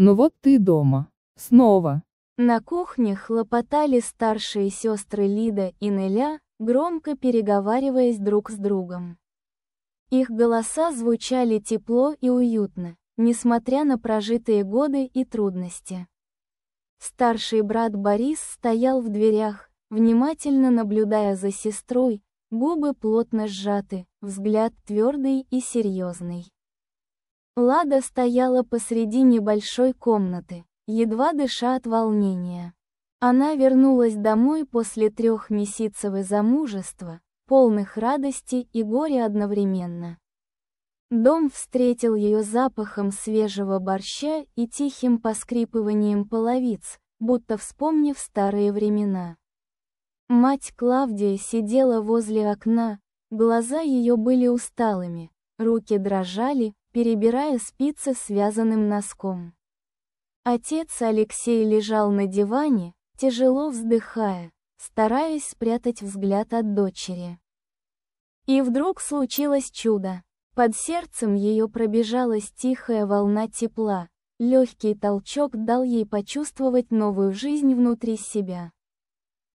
Ну вот ты и дома. Снова. На кухне хлопотали старшие сестры Лида и Неля, громко переговариваясь друг с другом. Их голоса звучали тепло и уютно, несмотря на прожитые годы и трудности. Старший брат Борис стоял в дверях, внимательно наблюдая за сестрой, губы плотно сжаты, взгляд твердый и серьезный. Лада стояла посреди небольшой комнаты, едва дыша от волнения. Она вернулась домой после 3-месяцевого замужества, полных радости и горя одновременно. Дом встретил ее запахом свежего борща и тихим поскрипыванием половиц, будто вспомнив старые времена. Мать Клавдия сидела возле окна, глаза ее были усталыми, руки дрожали, перебирая спицы связанным носком. Отец Алексей лежал на диване, тяжело вздыхая, стараясь спрятать взгляд от дочери. И вдруг случилось чудо. Под сердцем ее пробежалась тихая волна тепла, легкий толчок дал ей почувствовать новую жизнь внутри себя.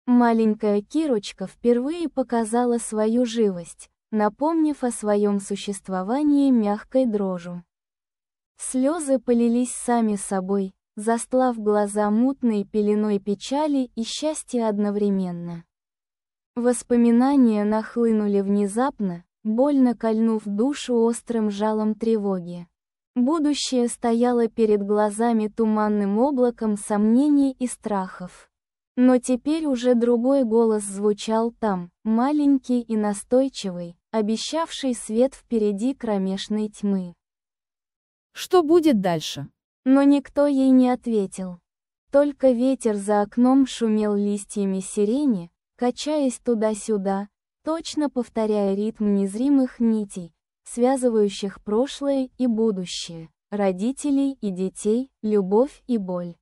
Маленькая Кирочка впервые показала свою живость, напомнив о своем существовании мягкой дрожью. Слезы полились сами собой, застлав глаза мутной пеленой печали и счастья одновременно. Воспоминания нахлынули внезапно, больно кольнув душу острым жалом тревоги. Будущее стояло перед глазами туманным облаком сомнений и страхов. Но теперь уже другой голос звучал там, маленький и настойчивый, обещавший свет впереди кромешной тьмы. Что будет дальше? Но никто ей не ответил. Только ветер за окном шумел листьями сирени, качаясь туда-сюда, точно повторяя ритм незримых нитей, связывающих прошлое и будущее, родителей и детей, любовь и боль.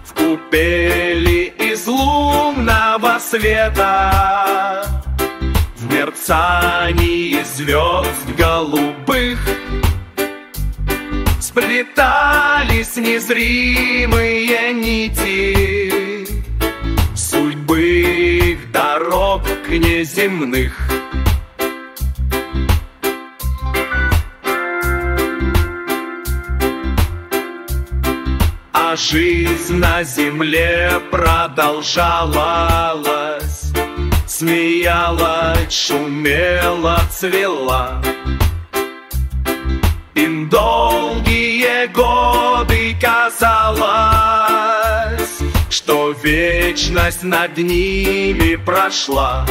В купели из лунного света, в мерцании звезд голубых, сплетались незримые нити судьбы дорог неземных. А жизнь на земле продолжалась, смеялась, шумела, цвела. Им долгие годы казалось, что вечность над ними прошла.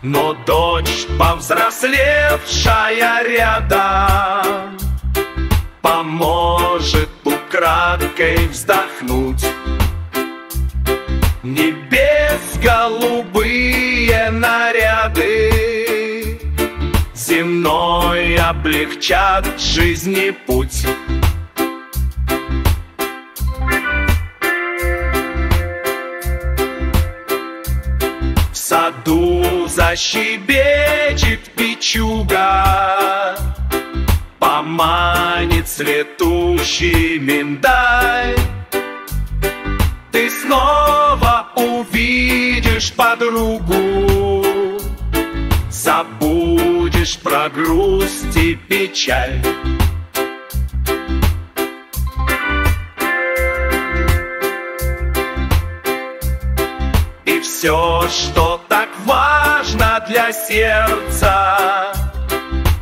Но дочь, повзрослевшая рядом, поможет украдкой вздохнуть. Небес голубые наряды земной облегчат жизни путь. В саду защебечет печуга, поманит цветущий миндаль. Ты снова увидишь подругу, забудешь про грусть и печаль. И все, что так важно для сердца,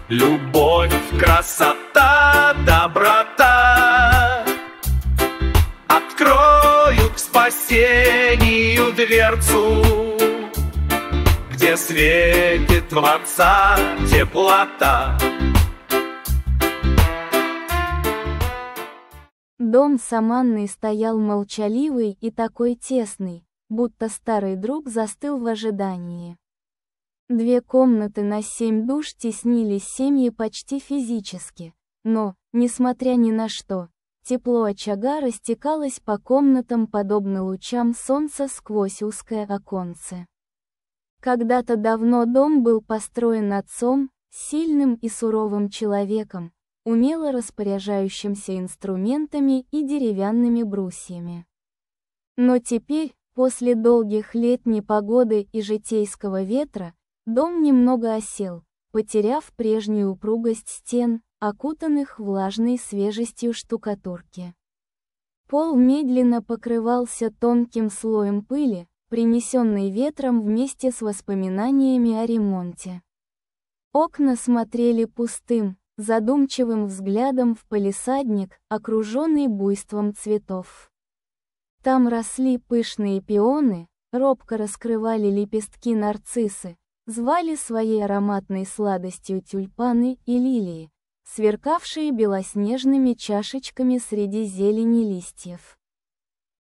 любовь, красота, доброта, откроют к спасению дверцу, где светит Творца теплота. Дом Саманны стоял молчаливый и такой тесный, будто старый друг застыл в ожидании. 2 комнаты на 7 душ теснились семьи почти физически, но, несмотря ни на что, тепло очага растекалось по комнатам подобно лучам солнца сквозь узкое оконце. Когда-то давно дом был построен отцом, сильным и суровым человеком, умело распоряжающимся инструментами и деревянными брусьями. Но теперь, после долгих лет непогоды и житейского ветра, дом немного осел, потеряв прежнюю упругость стен, окутанных влажной свежестью штукатурки. Пол медленно покрывался тонким слоем пыли, принесенной ветром вместе с воспоминаниями о ремонте. Окна смотрели пустым, задумчивым взглядом в палисадник, окруженный буйством цветов. Там росли пышные пионы, робко раскрывали лепестки нарциссы, звали своей ароматной сладостью тюльпаны и лилии, сверкавшие белоснежными чашечками среди зелени листьев.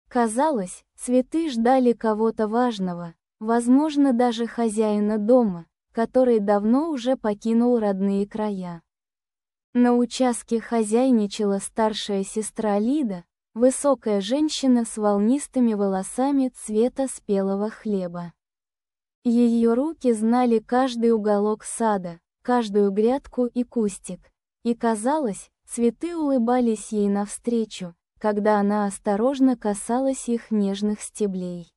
Казалось, цветы ждали кого-то важного, возможно, даже хозяина дома, который давно уже покинул родные края. На участке хозяйничала старшая сестра Лида, высокая женщина с волнистыми волосами цвета спелого хлеба. Ее руки знали каждый уголок сада, каждую грядку и кустик, и казалось, цветы улыбались ей навстречу, когда она осторожно касалась их нежных стеблей.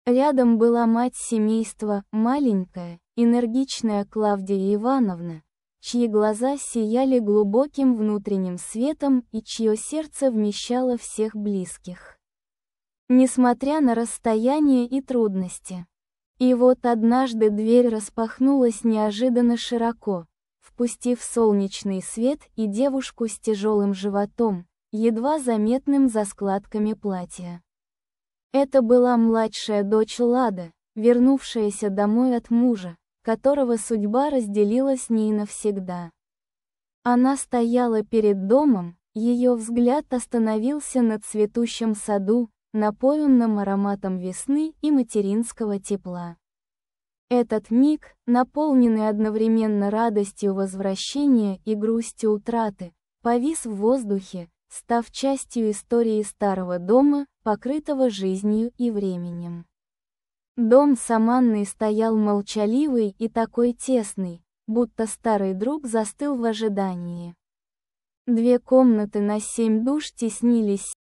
Рядом была мать семейства, маленькая, энергичная Клавдия Ивановна, чьи глаза сияли глубоким внутренним светом и чье сердце вмещало всех близких. Несмотря на расстояние и трудности. И вот однажды дверь распахнулась неожиданно широко, впустив солнечный свет и девушку с тяжелым животом, едва заметным за складками платья. Это была младшая дочь Лада, вернувшаяся домой от мужа, которого судьба разделила с ней навсегда. Она стояла перед домом, ее взгляд остановился на цветущем саду, напоенном ароматом весны и материнского тепла. Этот миг, наполненный одновременно радостью возвращения и грустью утраты, повис в воздухе, став частью истории старого дома, покрытого жизнью и временем. Дом с Аманной стоял молчаливый и такой тесный, будто старый друг застыл в ожидании. 2 комнаты на 7 душ теснились.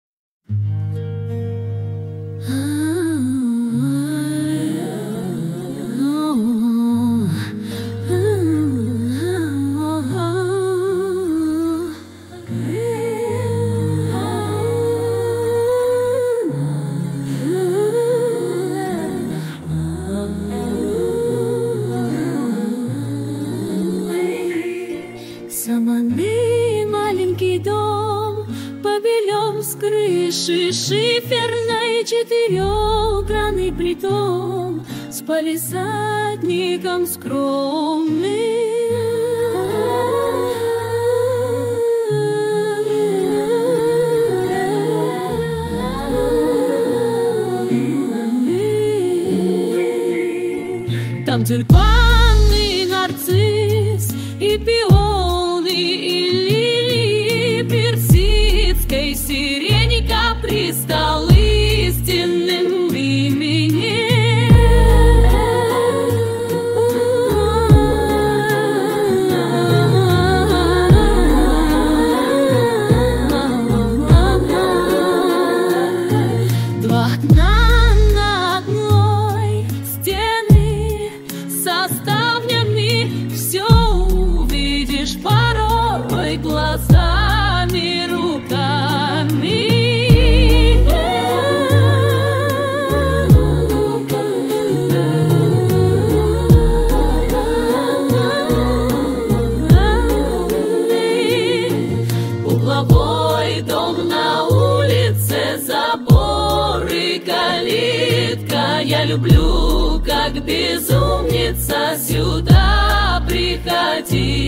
Саманный маленький дом, побелен с крыши шиферной 4-гранный притон, с палисадником скромным. Там тюльпаны, нарцисс и пионы, и лилии персидской сирени, капристал истинным временем. Два окна на одной стены со ставнями, все увидишь порой глазами, руками. Угловой дом на улице, заборы, калитка. Я люблю, как безумница, сюда приходить.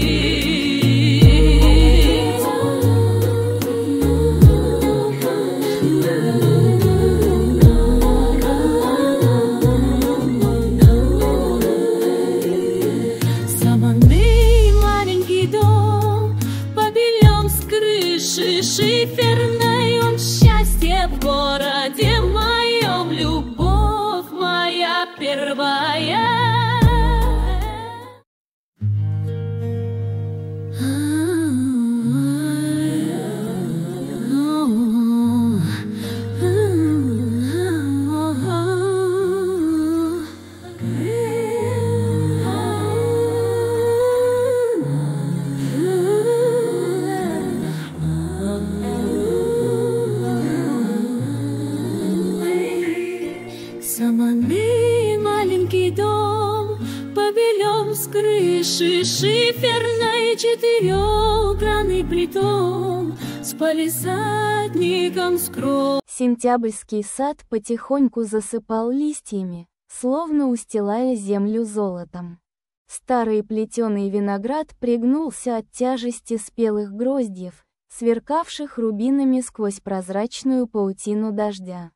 четырехгранный притон с палисадником скромным. Сентябрьский сад потихоньку засыпал листьями, словно устилая землю золотом. Старый плетеный виноград пригнулся от тяжести спелых гроздьев, сверкавших рубинами сквозь прозрачную паутину дождя.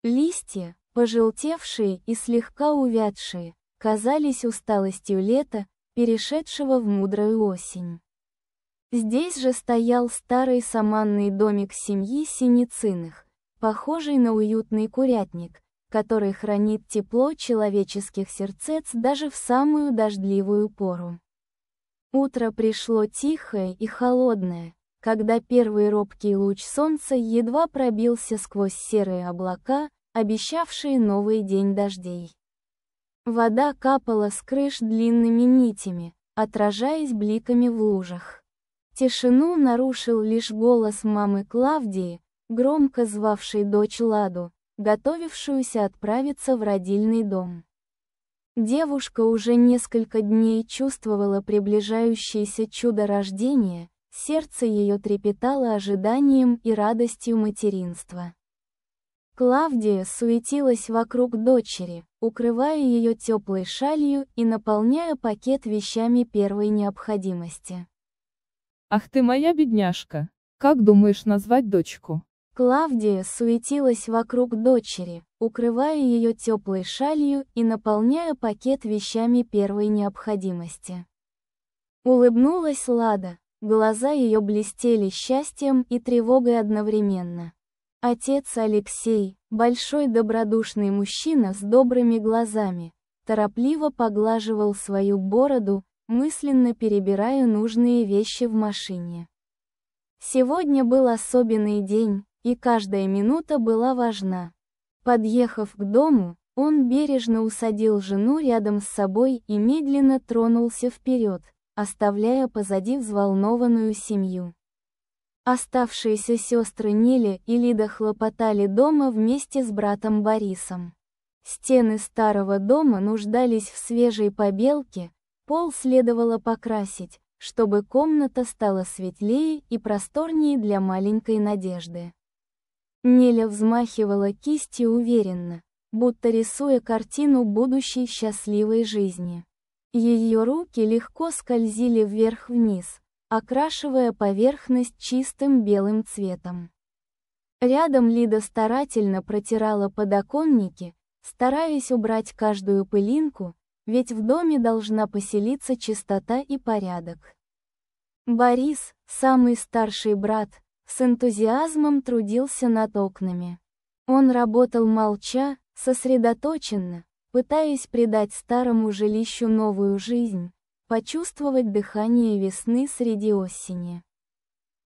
Листья, пожелтевшие и слегка увядшие, казались усталостью лета, перешедшего в мудрую осень. Здесь же стоял старый саманный домик семьи Синицыных, похожий на уютный курятник, который хранит тепло человеческих сердец даже в самую дождливую пору. Утро пришло тихое и холодное, когда первый робкий луч солнца едва пробился сквозь серые облака, обещавшие новый день дождей. Вода капала с крыш длинными нитями, отражаясь бликами в лужах. Тишину нарушил лишь голос мамы Клавдии, громко звавшей дочь Ладу, готовившуюся отправиться в родильный дом. Девушка уже несколько дней чувствовала приближающееся чудо рождения, сердце ее трепетало ожиданием и радостью материнства. Клавдия суетилась вокруг дочери, укрывая ее теплой шалью и наполняя пакет вещами первой необходимости. Ах ты моя бедняжка, как думаешь назвать дочку? Клавдия суетилась вокруг дочери, укрывая ее теплой шалью и наполняя пакет вещами первой необходимости. Улыбнулась Лада, глаза ее блестели счастьем и тревогой одновременно. Отец Алексей, большой добродушный мужчина с добрыми глазами, торопливо поглаживал свою бороду, мысленно перебирая нужные вещи в машине. Сегодня был особенный день, и каждая минута была важна. Подъехав к дому, он бережно усадил жену рядом с собой и медленно тронулся вперед, оставляя позади взволнованную семью. Оставшиеся сестры Неля и Лида хлопотали дома вместе с братом Борисом. Стены старого дома нуждались в свежей побелке, пол следовало покрасить, чтобы комната стала светлее и просторнее для маленькой Надежды. Неля взмахивала кистью уверенно, будто рисуя картину будущей счастливой жизни. Ее руки легко скользили вверх-вниз, окрашивая поверхность чистым белым цветом. Рядом Лида старательно протирала подоконники, стараясь убрать каждую пылинку, ведь в доме должна поселиться чистота и порядок. Борис, самый старший брат, с энтузиазмом трудился над окнами. Он работал молча, сосредоточенно, пытаясь придать старому жилищу новую жизнь, почувствовать дыхание весны среди осени.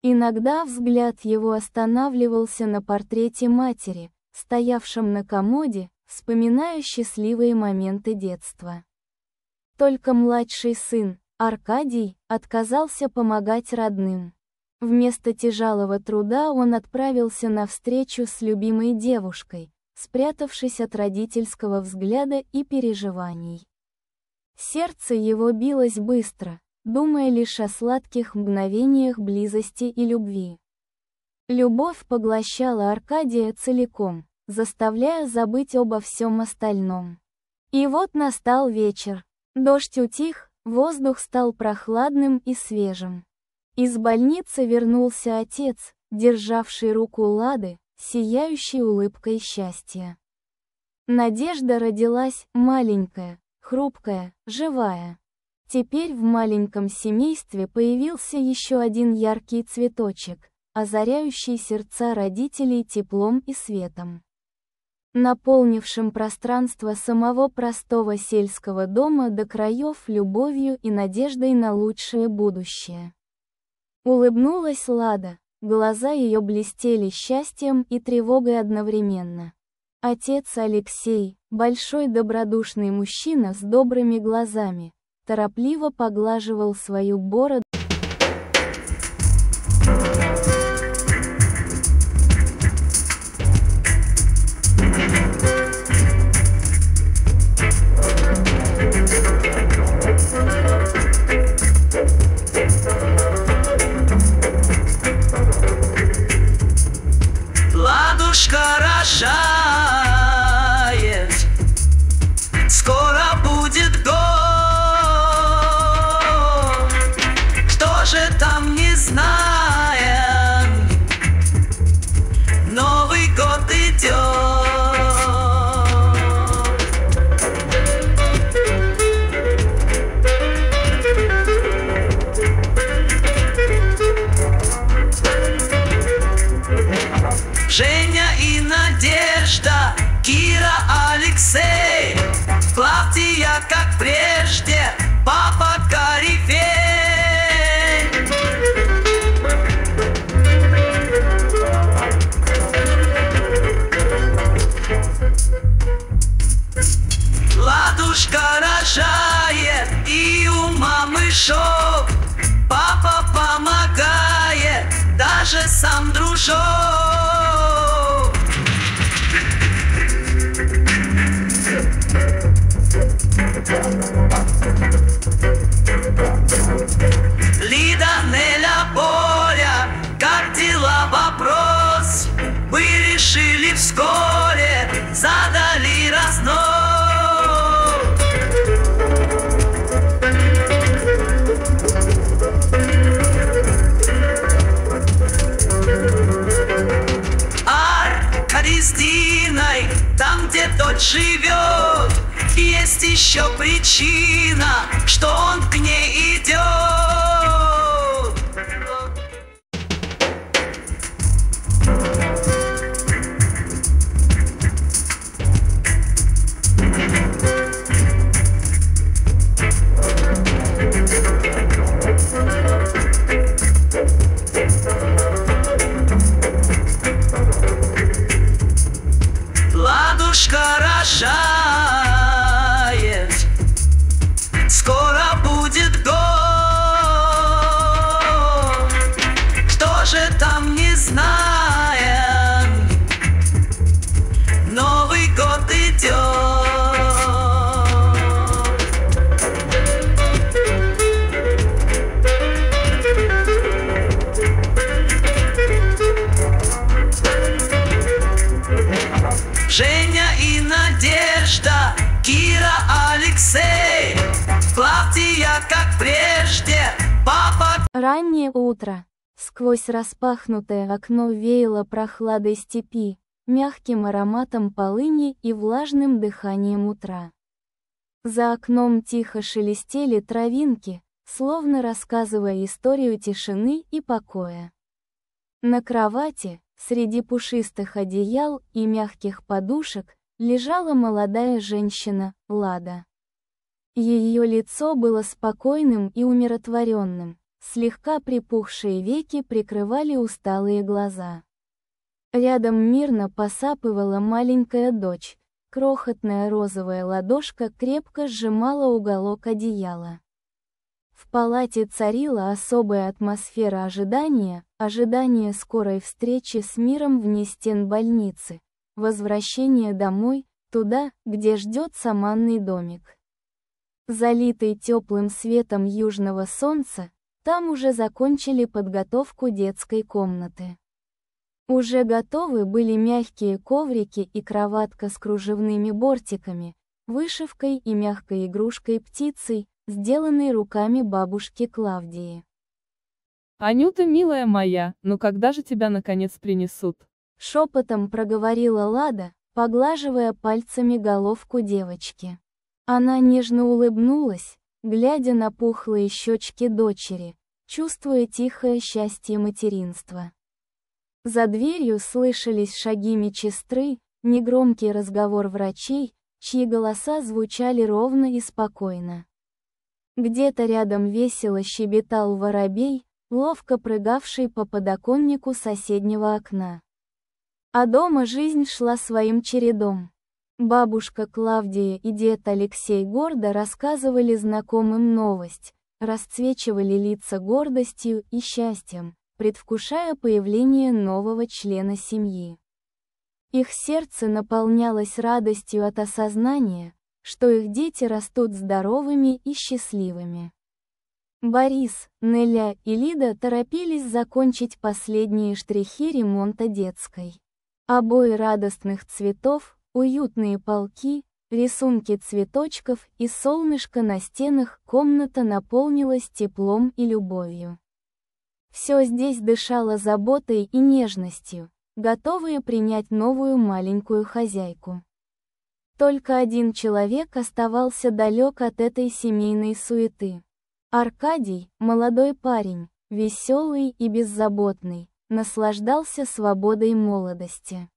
Иногда взгляд его останавливался на портрете матери, стоявшем на комоде, вспоминая счастливые моменты детства. Только младший сын, Аркадий, отказался помогать родным. Вместо тяжелого труда он отправился на встречу с любимой девушкой, спрятавшись от родительского взгляда и переживаний. Сердце его билось быстро, думая лишь о сладких мгновениях близости и любви. Любовь поглощала Аркадия целиком, заставляя забыть обо всем остальном. И вот настал вечер. Дождь утих, воздух стал прохладным и свежим. Из больницы вернулся отец, державший руку Лады, сияющей улыбкой счастья. Надежда родилась, маленькая, хрупкая, живая. Теперь в маленьком семействе появился еще один яркий цветочек, озаряющий сердца родителей теплом и светом, наполнившим пространство самого простого сельского дома до краев любовью и надеждой на лучшее будущее. Улыбнулась Лада, глаза ее блестели счастьем и тревогой одновременно. Отец Алексей, большой добродушный мужчина с добрыми глазами, торопливо поглаживал свою бороду. даже сам дружок. Лида, Неля, Боря, как дела, вопрос? Мы решили вскоре, задали разнос. Аркадий с Диной, там, где дочь живет, есть еще причина, что он к ней идет. Ладушка рожает, скоро будет год. Кто же там, не знаем, Новый год идет. Женя и Надежда, Кира, Алексей, Клавдия, как прежде, папа. Раннее утро. Сквозь распахнутое окно веяло прохладой степи, мягким ароматом полыни и влажным дыханием утра. За окном тихо шелестели травинки, словно рассказывая историю тишины и покоя. На кровати, среди пушистых одеял и мягких подушек, лежала молодая женщина, Лада. Ее лицо было спокойным и умиротворенным, слегка припухшие веки прикрывали усталые глаза. Рядом мирно посапывала маленькая дочь, крохотная розовая ладошка крепко сжимала уголок одеяла. В палате царила особая атмосфера ожидания скорой встречи с миром вне стен больницы, возвращения домой, туда, где ждет саманный домик. Залитый теплым светом южного солнца, там уже закончили подготовку детской комнаты. Уже готовы были мягкие коврики и кроватка с кружевными бортиками, вышивкой и мягкой игрушкой-птицей, сделанной руками бабушки Клавдии. Анюта, милая моя, ну когда же тебя наконец принесут? Шепотом проговорила Лада, поглаживая пальцами головку девочки. Она нежно улыбнулась, глядя на пухлые щечки дочери, чувствуя тихое счастье материнства. За дверью слышались шаги медсестры, негромкий разговор врачей, чьи голоса звучали ровно и спокойно. Где-то рядом весело щебетал воробей, ловко прыгавший по подоконнику соседнего окна. А дома жизнь шла своим чередом. Бабушка Клавдия и дед Алексей гордо рассказывали знакомым новость, расцвечивали лица гордостью и счастьем, предвкушая появление нового члена семьи. Их сердце наполнялось радостью от осознания, что их дети растут здоровыми и счастливыми. Борис, Неля и Лида торопились закончить последние штрихи ремонта детской. Обои радостных цветов, уютные полки, рисунки цветочков и солнышко на стенах, комната наполнилась теплом и любовью. Все здесь дышало заботой и нежностью, готовые принять новую маленькую хозяйку. Только один человек оставался далек от этой семейной суеты. Аркадий, молодой парень, веселый и беззаботный, наслаждался свободой молодости.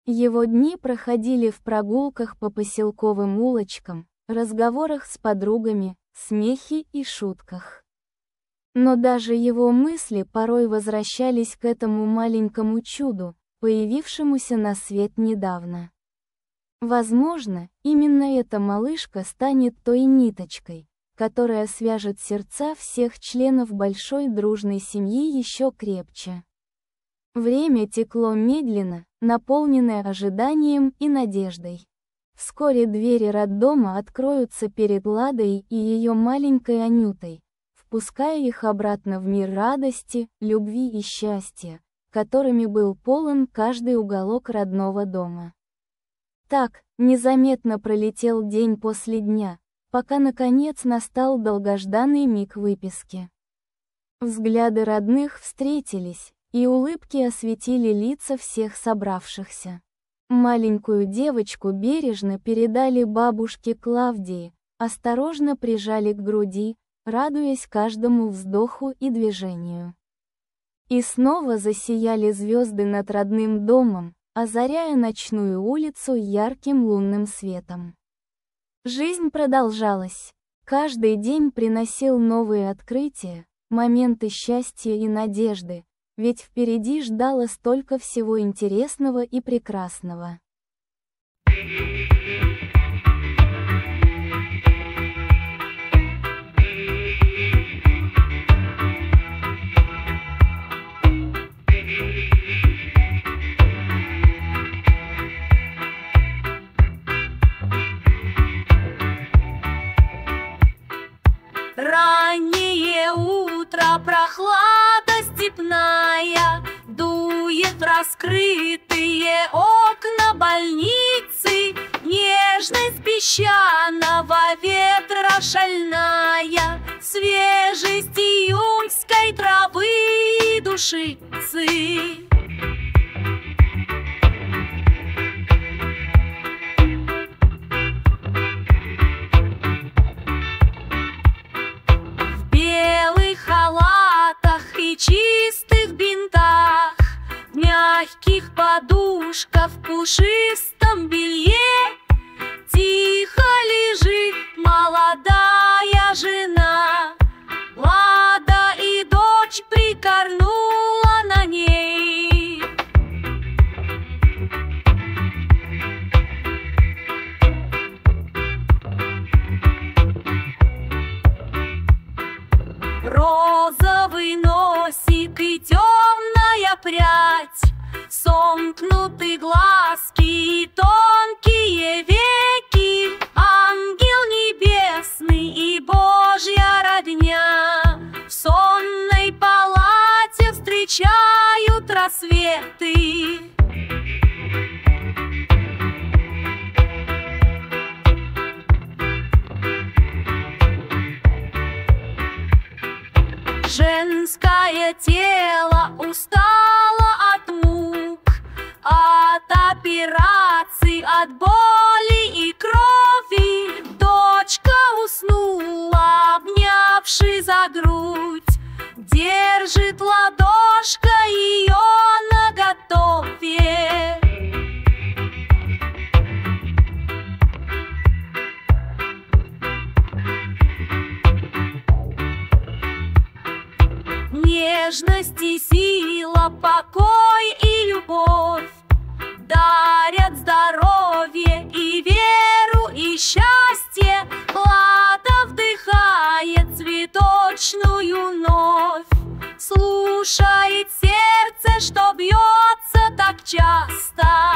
Его дни проходили в прогулках по поселковым улочкам, разговорах с подругами, смехе и шутках. Но даже его мысли порой возвращались к этому маленькому чуду, появившемуся на свет недавно. Возможно, именно эта малышка станет той ниточкой, которая свяжет сердца всех членов большой дружной семьи еще крепче. Время текло медленно, наполненное ожиданием и надеждой. Вскоре двери роддома откроются перед Ладой и ее маленькой Анютой, впуская их обратно в мир радости, любви и счастья, которыми был полон каждый уголок родного дома. Так, незаметно пролетел день после дня, пока наконец настал долгожданный миг выписки. Взгляды родных встретились, и улыбки осветили лица всех собравшихся. Маленькую девочку бережно передали бабушке Клавдии, осторожно прижали к груди, радуясь каждому вздоху и движению. И снова засияли звезды над родным домом, озаряя ночную улицу ярким лунным светом. Жизнь продолжалась. Каждый день приносил новые открытия, моменты счастья и надежды, ведь впереди ждало столько всего интересного и прекрасного. Раннее утро, прохлада степная, дует в раскрытые окна больницы, нежность песчаного ветра шальная, свежесть июньской травы и душицы. И чистых бинтах, в мягких подушках, в пушистом белье тихо лежит молодая жена. Лада и дочь прикорнула на ней. Розовый носик и темная прядь, сомкнуты глазки и тонкие веки, ангел небесный и Божья родня в сонной палате встречают рассветы. Женское тело устало от мук, от операций, от боли и крови. Дочка уснула, обнявши за грудь, держит ладошка ее наготове. Нежность и сила, покой и любовь дарят здоровье и веру и счастье. Лада вдыхает цветочную новь, слушает сердце, что бьется так часто.